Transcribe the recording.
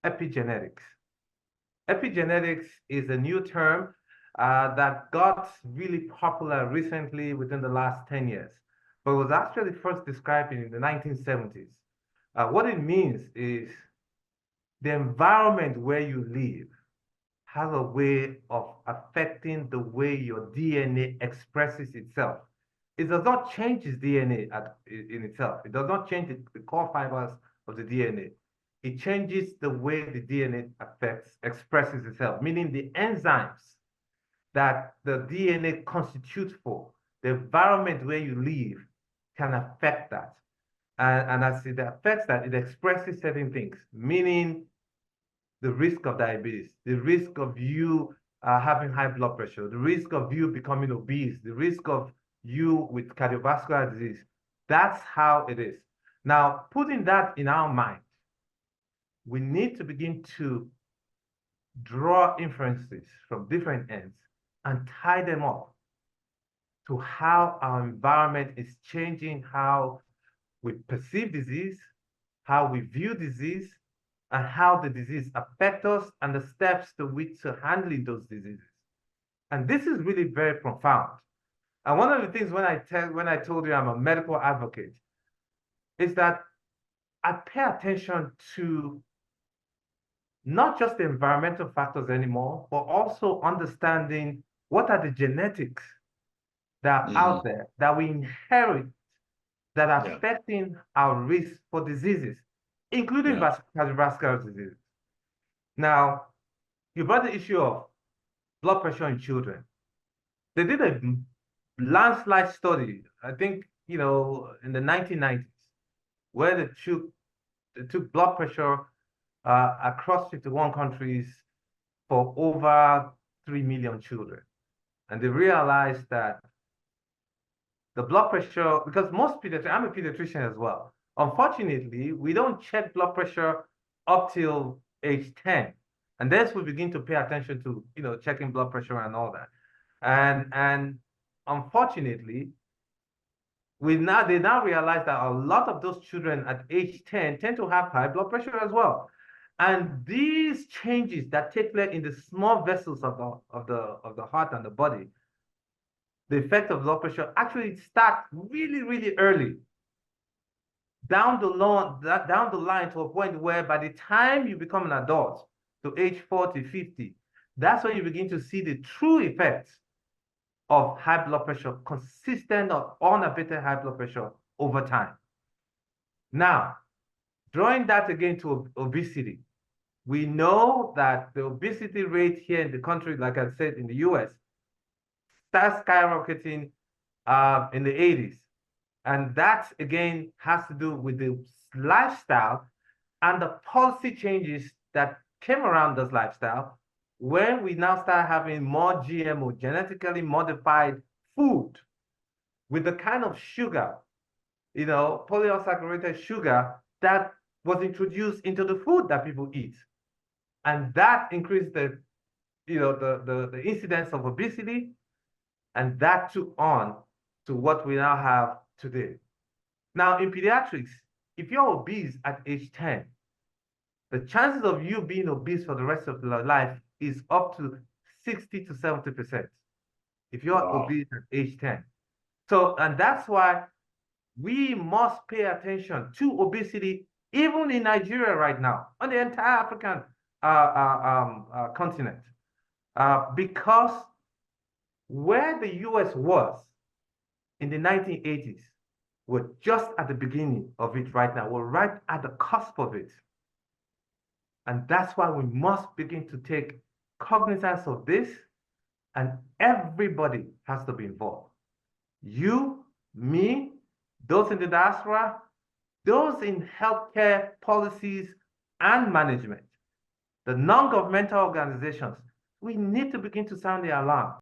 epigenetics. Epigenetics is a new term that got really popular recently within the last 10 years, but was actually first described in the 1970s. What it means is the environment where you live has a way of affecting the way your DNA expresses itself. It does not change its DNA in itself. It does not change the core fibers of the DNA. It changes the way the DNA expresses itself, meaning the enzymes that the DNA constitutes for, the environment where you live can affect that. And as it affects that, it expresses certain things, meaning the risk of diabetes, the risk of you having high blood pressure, the risk of you becoming obese, the risk of you with cardiovascular disease. That's how it is. Now, putting that in our mind, we need to begin to draw inferences from different ends and tie them up to how our environment is changing how we perceive disease, how we view disease, and how the disease affects us and the steps to which to handling those diseases. And this is really very profound. And one of the things when I told you I'm a medical advocate is that I pay attention to not just the environmental factors anymore, but also understanding what are the genetics that are out there that we inherit that are affecting our risk for diseases, including cardiovascular diseases. Now, you brought the issue of blood pressure in children. They did a landslide study, I think, in the 1990s, where they took blood pressure across 51 countries for over 3 million children. And they realized that the blood pressure, because I'm a pediatrician as well. Unfortunately, we don't check blood pressure up till age 10. And then we begin to pay attention to, checking blood pressure and all that. And unfortunately, they now realize that a lot of those children at age 10 tend to have high blood pressure as well. And these changes that take place in the small vessels of the heart and the body, the effect of blood pressure actually start really, really early. Down the line to a point where by the time you become an adult, to age 40, 50, that's when you begin to see the true effects of high blood pressure, consistent or unabated high blood pressure over time. Now, drawing that again to obesity, we know that the obesity rate here in the country, like I said, in the US, starts skyrocketing in the 80s. And that, again, has to do with the lifestyle and the policy changes that came around this lifestyle when we now start having more GMO, genetically modified food with the kind of sugar, polyunsaturated sugar that was introduced into the food that people eat. And that increased the incidence of obesity, and that took on to what we now have today. Now, in pediatrics, if you're obese at age 10, the chances of you being obese for the rest of your life is up to 60 to 70% if you're obese at age 10. So, and that's why we must pay attention to obesity, even in Nigeria right now, on the entire African continent, because where the US was in the 1980s, we're just at the beginning of it right now. We're right at the cusp of it. And that's why we must begin to take cognizance of this, and everybody has to be involved. You, me, those in the diaspora, those in healthcare policies and management, the non-governmental organizations, we need to begin to sound the alarm.